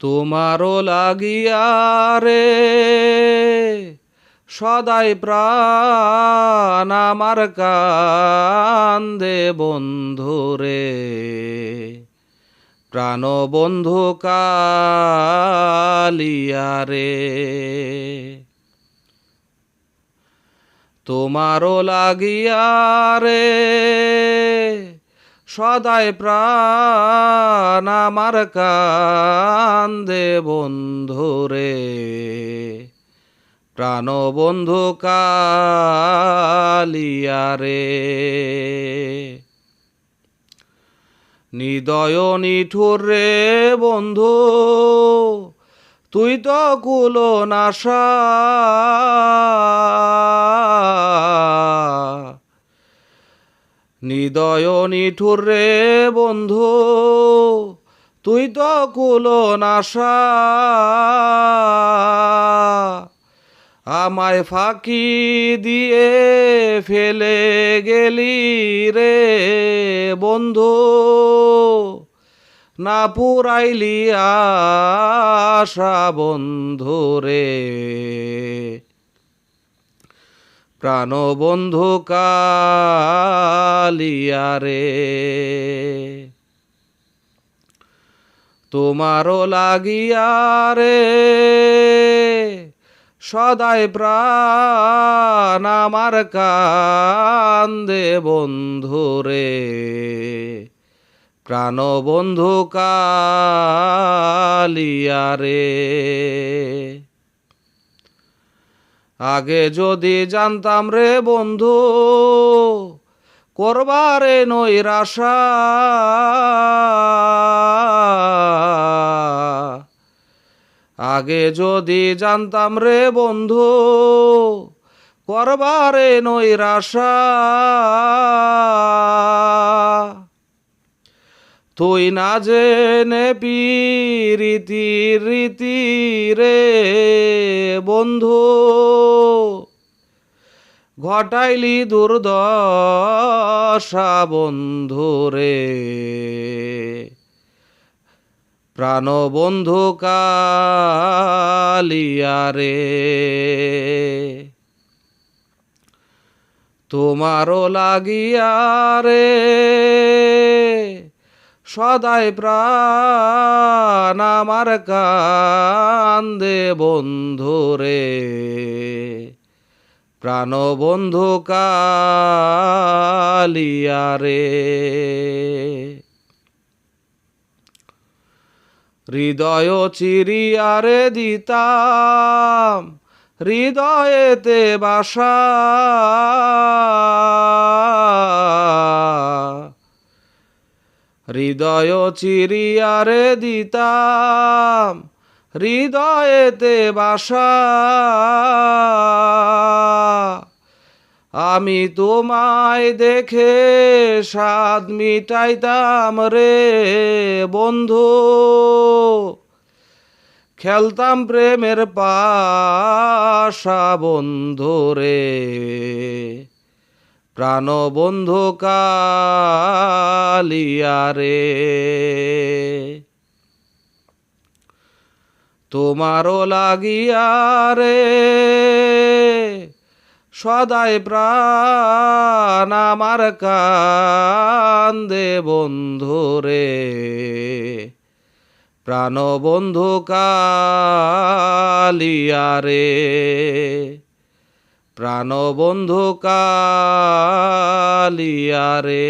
তোমারও লাগিয়া রে সদাই প্রাণ আমার কান্দে বন্ধুরে, প্রাণ বন্ধু কালিয়া রে। তোমারও লাগিয়া রে সদাই প্রাণ আমার কান্দে বন্ধুরে, প্রাণ বন্ধু কালিয়া রে। হৃদয় নিঠুর রে বন্ধু তুই তো কুলো নাশা, হৃদয় নিঠুর রে বন্ধু তুই তো কুলো নাশা, আমায় ফাঁকি দিয়ে ফেলে গেলি রে বন্ধু, না পুরাইলি আশা বন্ধু রে, প্রাণ বন্ধু কালিয়া রে। তোমারও লাগিয়া রে সদাই প্রাণ আমার কান্দে বন্ধুরে, প্রাণ বন্ধু কালিয়া রে। আগে যদি জানতাম রে বন্ধু করবারে নৈরাশা, আগে যদি জানতাম রে বন্ধু করবারে নৈরাশা, তুই না জেনে পিরিতির রীতি রে বন্ধু ঘটাইলি দুর্দশা বন্ধু রে, প্রাণ বন্ধু কালিয়া রে। তোমারও লাগিয়া রে সদাই প্রাণ আমার কান্দে বন্ধুরে, প্রাণ বন্ধু কালিয়া রে। হৃদয় চিরিয়ারে দিতাম হৃদয়েতে বাসা, হৃদয় চিরিয়ারে দিতাম হৃদয়েতে বাসা, আমি তোমায় দেখে স্বাদ মিটাইতাম রে বন্ধু, খেলতাম প্রেমের পাশা বন্ধু রে, প্রাণ বন্ধু কালিয়া রে। তোমারও লাগিয়া রে সদাই প্রাণ আমার কান্দে বন্ধুরে, প্রাণ বন্ধু কালিয়া রে, প্রাণ বন্ধু কালিয়া রে।